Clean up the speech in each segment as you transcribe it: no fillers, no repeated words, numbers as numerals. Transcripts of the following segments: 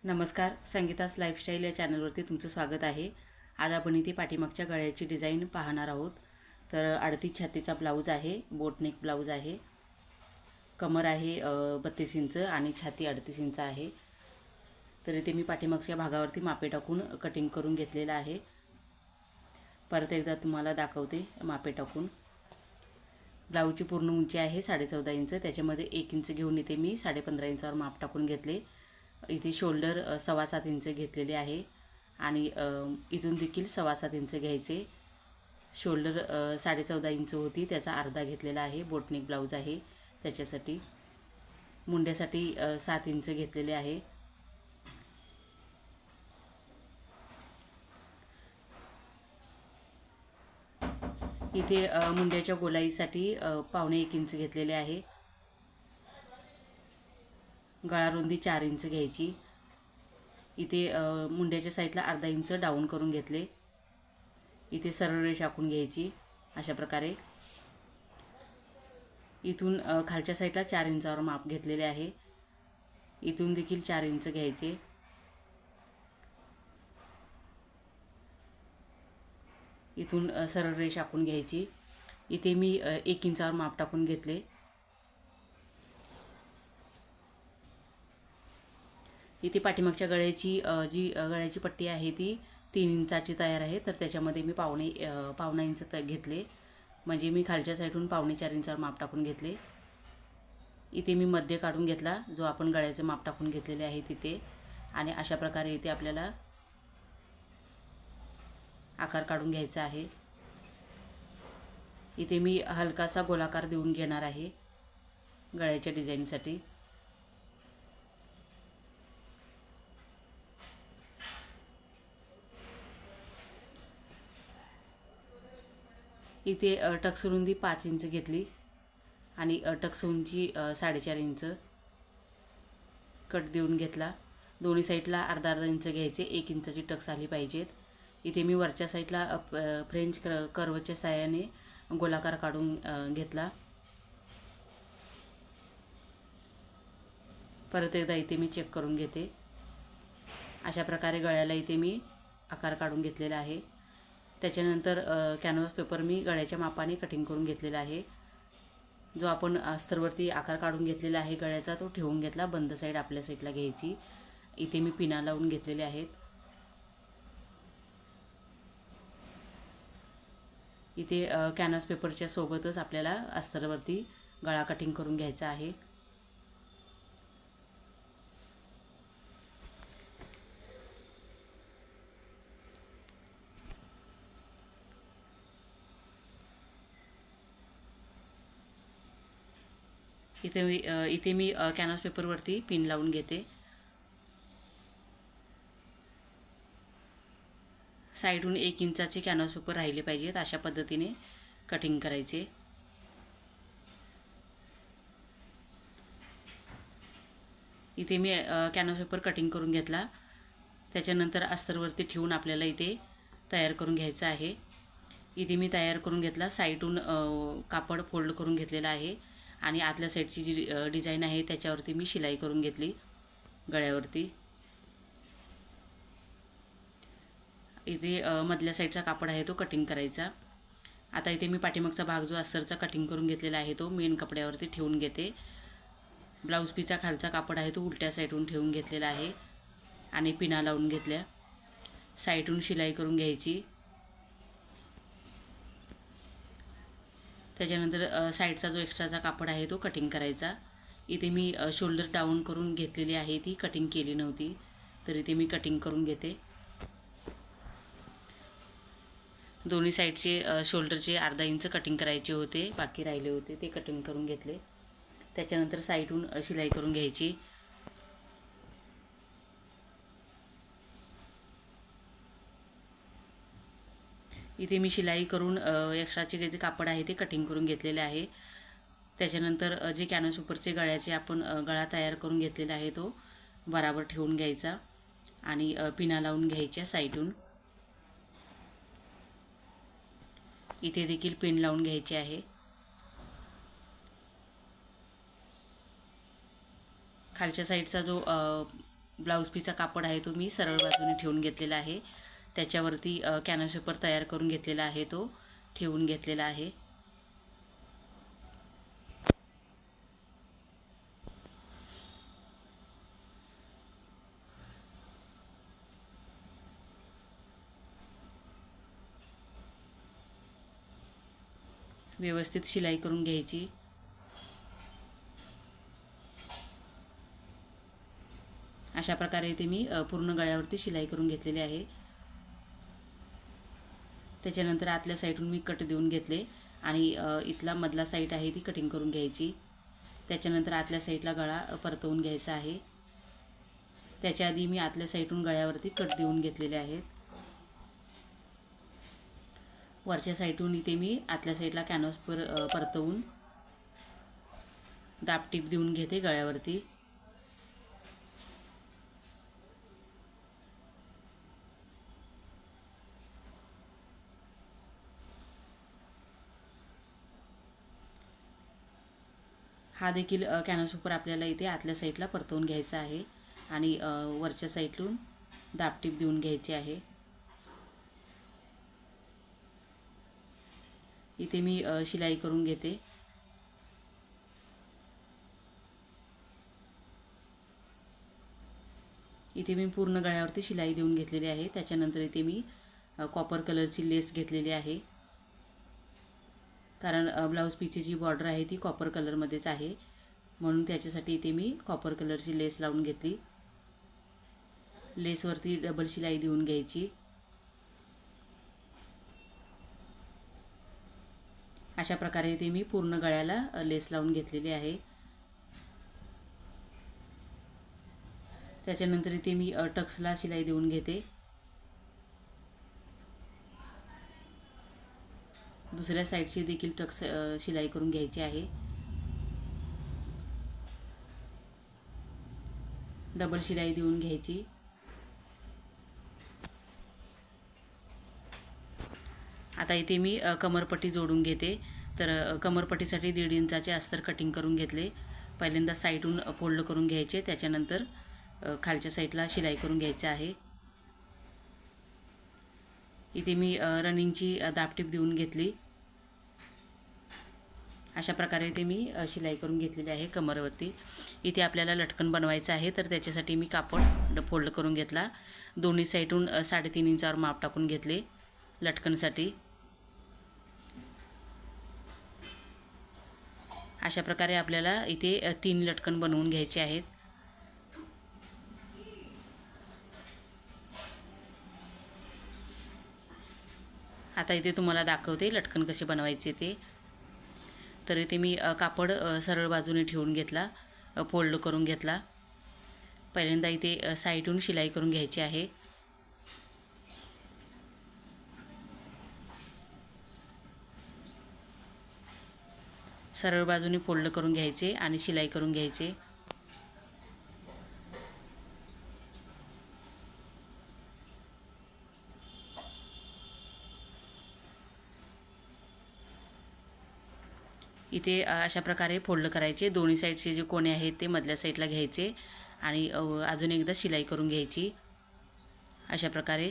नमस्कार, संगीतास लाईफस्टाईल या चॅनलवरती तुमचं स्वागत आहे. आज आपण इथे पाठीमागच्या गळ्याची डिझाईन पाहणार आहोत. तर 38 छातीचा ब्लाऊज आहे, बोटनेक ब्लाऊज आहे. कमर आहे 32 इंच आणि छाती 38 इंच आहे. तर इथे मी पाठीमागच्या भागावरती मापे टाकून कटिंग करून घेतलेलं आहे. परत एकदा तुम्हाला दाखवते मापे टाकून. ब्लाऊजची पूर्ण उंची आहे 14.5 इंच. त्याच्यामध्ये 1 इंच घेऊन इथे मी 15.5 इंचावर माप टाकून घेतले. इथे शोल्डर 7.25 इंच घेतलेले आहे आणि इथून देखील 7.25 इंच घ्यायचे. शोल्डर 14.5 इंच होती, त्याचा अर्धा घेतलेला आहे. बोटनेक ब्लाऊज आहे त्याच्यासाठी. मुंड्यासाठी 7 इंच घेतलेले आहे. इथे मुंड्याच्या गोलाईसाठी 1.25 इंच घेतलेले आहे. गळा रुंदी 4 इंच घ्यायची. इथे मुंड्याच्या साईडला अर्धा इंच डाऊन करून घेतले. इथे सरळ रेष आखून घ्यायची अशा प्रकारे. इथून खालच्या साईडला 4 इंचावर माप घेतलेले आहे. इथून देखील 4 इंच घ्यायचे. इथून सरळ रेष आखून घ्यायची. इथे मी 1 इंचावर माप टाकून घेतले. इथे पाठीमागच्या गळ्याची जी गळ्याची पट्टी आहे ती 3 इंचाची तयार आहे. तर त्याच्यामध्ये मी पावणा इंच घेतले. म्हणजे मी खालच्या साईडून 4.25 इंचावर माप टाकून घेतले. इथे मी मध्य काढून घेतला, जो आपण गळ्याचे माप टाकून घेतलेले आहे तिथे. आणि अशा प्रकारे इथे आपल्याला आकार काढून घ्यायचा आहे. इथे मी हलकासा गोलाकार देऊन घेणार आहे गळ्याच्या डिझाईनसाठी. इथे टक्स रुंदी 5 इंच घेतली आणि टक्स उंची 4.5 इंच कट देऊन घेतला. दोन्ही साईडला अर्धा इंच घ्यायचे. 1 इंचाची टक्स आली पाहिजेत. इथे मी वरच्या साईडला फ्रेंच कर्वच्या साहाय्याने गोलाकार काढून घेतला. परत एकदा इथे मी चेक करून घेते. अशा प्रकारे गळ्याला इथे मी आकार काढून घेतलेला आहे. त्याच्यानंतर कॅनव्हास पेपर मी गळ्याच्या मापाने कटिंग करून घेतलेला आहे. जो आपण अस्तरवरती आकार काढून घेतलेला आहे गळ्याचा, तो ठेवून घेतला. बंद साईड आपल्या साईडला घ्यायची. इथे मी पिना लावून घेतलेले आहेत. इथे कॅनव्हास पेपरच्या सोबतच आपल्याला अस्तरवरती गळा कटिंग करून घ्यायचा आहे. इथे मी कॅनव्हास पेपरवरती पिन लावून घेते. साईडून 1 इंचाचे कॅनव्हास पेपर राहिले पाहिजेत. अशा पद्धतीने कटिंग करायचे. इथे मी कॅनव्हास पेपर कटिंग करून घेतला. त्याच्यानंतर अस्तरवरती ठेवून आपल्याला इथे तयार करून घ्यायचं आहे. इथे मी तयार करून घेतला. साईडून कापड फोल्ड करून घेतलेला आहे आणि आतल्या साईडची जी डिझाईन आहे त्याच्यावरती मी शिलाई करून घेतली गळ्यावरती. इथे मधल्या साईडचा कापड आहे तो कटिंग करायचा. आता इथे मी पाठीमागचा भाग जो अस्तरचा कटिंग करून घेतलेला आहे तो मेन कपड्यावरती ठेवून घेते. ब्लाऊज पीसचा खालचा कापड आहे तो उलट्या साईडून ठेवून घेतलेला आहे आणि पिना लावून घेतल्या. साईडून शिलाई करून घ्यायची. त्याच्यानंतर साईडचा जो एक्स्ट्राचा कापड आहे तो कटिंग करायचा. इथे मी शोल्डर डाऊन करून घेतलेली आहे, ती कटिंग केली नव्हती, तर इथे मी कटिंग करून घेते. दोन्ही साईडचे शोल्डरचे अर्धा इंच कटिंग करायचे होते, बाकी राहिले होते ते कटिंग करून घेतले. त्याच्यानंतर साईडून शिलाई करून घ्यायची. इथे मी शिलाई करून एक्स्ट्राचे जे कापड आहे ते कटिंग करून घेतलेले आहे. त्याच्यानंतर जे कॅनव्हास पेपरचे गळ्याचे आपण गळा तयार करून घेतलेला आहे तो बराबर ठेवून घ्यायचा आणि पिना लावून घ्यायच्या साईडून. इथे देखील पिन लावून घ्यायची आहे. खालच्या साईडचा जो ब्लाऊज पीसचा कापड आहे तो मी सरळ बाजूने ठेवून घेतलेला आहे. त्याच्यावरती कॅनव्हास पेपर तयार करून घेतलेला आहे, तो ठेवून घेतलेला आहे. व्यवस्थित शिलाई करून घ्यायची. अशा प्रकारे इथे मी पूर्ण गळ्यावरती शिलाई करून घेतलेली आहे. त्याच्यानंतर आतल्या साईडून मी कट देऊन घेतले आणि इथला मधला साईड आहे ती कटिंग करून घ्यायची. त्याच्यानंतर आतल्या साईडला गळा परतवून घ्यायचा आहे. त्याच्या आधी मी आतल्या साईडून गळ्यावरती कट देऊन घेतलेले आहेत. वरच्या साईडून इथे मी आतल्या साईडला कॅनव्हास परतवून दाबटीप देऊन घेते गळ्यावरती. हा देखील कॅनव्हास पेपर आपल्याला इथे आतल्या साईडला परतवून घ्यायचा आहे आणि वरच्या साईडून दाबटीप देऊन घ्यायची आहे. इथे मी शिलाई करून घेते. इथे मी पूर्ण गळ्यावरती शिलाई देऊन घेतलेली आहे. त्याच्यानंतर इथे मी कॉपर कलरची लेस घेतलेली आहे, कारण ब्लाऊज पीसची जी बॉर्डर आहे ती कॉपर कलरमध्येच आहे, म्हणून त्याच्यासाठी इथे मी कॉपर कलरची लेस लावून घेतली. लेसवरती डबल शिलाई देऊन घ्यायची. अशा प्रकारे इथे मी पूर्ण गळ्याला लेस लावून घेतलेली आहे. त्याच्यानंतर इथे मी टक्सला शिलाई देऊन घेते. दुसऱ्या साईडची देखील टक्स शिलाई करून घ्यायची आहे. डबल शिलाई देऊन घ्यायची. आता इथे मी कमरपट्टी जोडून घेते. तर कमरपट्टीसाठी 1.5 इंचाचे अस्तर कटिंग करून घेतले. पहिल्यांदा साईडून फोल्ड करून घ्यायचे, त्याच्यानंतर खालच्या साईडला शिलाई करून घ्यायची आहे. इथे मी रनिंगची दाबटीप देऊन घेतली. अशा प्रकारे इथे मी शिलाई करून घेतलेली आहे कमरवरती. इथे आपल्याला लटकन बनवायचं आहे, तर त्याच्यासाठी मी कापड फोल्ड करून घेतला. दोन्ही साईडून 3.5 इंचावर माप टाकून घेतले लटकनसाठी. अशा प्रकारे आपल्याला इथे 3 लटकन बनवून घ्यायचे आहेत. आता इथे तुम्हाला दाखवते लटकन कसे बनवायचे ते. तर इथे मी कापड सरळ बाजूने ठेवून घेतला, फोल्ड करून घेतला. पहिल्यांदा इथे साईडून शिलाई करून घ्यायची आहे. सरळ बाजूने फोल्ड करून घ्यायचे आणि शिलाई करून घ्यायचे. इथे अशा प्रकारे फोल्ड करायचे. दोन्ही साईडचे जे कोणे आहेत ते मधल्या साईडला घ्यायचे आणि अजून एकदा शिलाई करून घ्यायची अशा प्रकारे.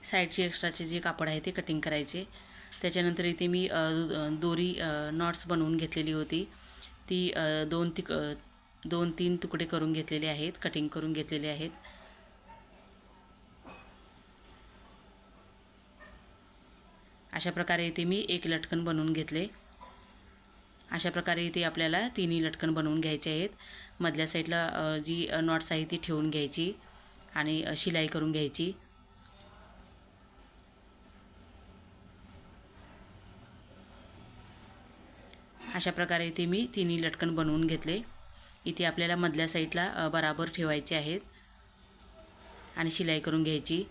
साईडचे एक्स्ट्राचे जे कापड आहे ते कटिंग करायचे. त्याच्यानंतर इथे मी दोरी नॉट्स बनवून घेतलेली होती, ती 2-3 तुकडे करून घेतलेले आहेत, कटिंग करून घेतलेले आहेत. अशा प्रकारे इथे मी एक लटकन बनवून घेतले. अशा प्रकारे इथे आपल्याला 3 लटकन बनवून घ्यायचे आहेत. मधल्या साईडला जी नॉट्स आहे ती ठेवून घ्यायची आणि शिलाई करून घ्यायची. अशा प्रकारे इथे मी 3 लटकन बनवून घेतले. इथे आपल्याला मधल्या साईडला बराबर ठेवायचे आहेत आणि शिलाई करून घ्यायची.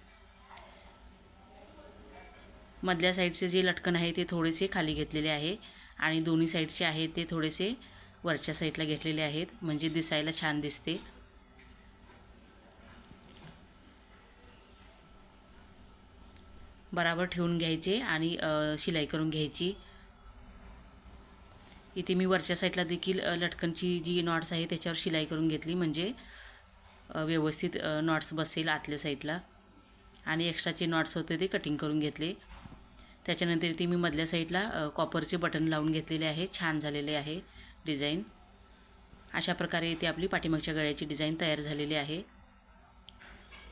मधल्या साईडचे जे लटकन आहे ते थोडेसे खाली घेतलेले आहे आणि दोन्ही साईडचे आहेत ते थोडेसे वरच्या साईडला घेतलेले आहेत, म्हणजे दिसायला छान दिसते. बराबर ठेवून घ्यायचे आणि शिलाई करून घ्यायची. इथे मी वरच्या साईडला देखील लटकनची जी नॉट्स आहे त्याच्यावर शिलाई करून घेतली, म्हणजे व्यवस्थित नॉट्स बसेल आतल्या साईडला. आणि एक्स्ट्राचे नॉट्स होते ते कटिंग करून घेतले. त्याच्यानंतर इथे मी मधल्या साईडला कॉपरचे बटन लावून घेतलेले आहे. छान झालेले आहे डिझाईन. अशा प्रकारे इथे आपली पाठीमागच्या गळ्याची डिझाईन तयार झालेली आहे,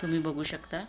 तुम्ही बघू शकता.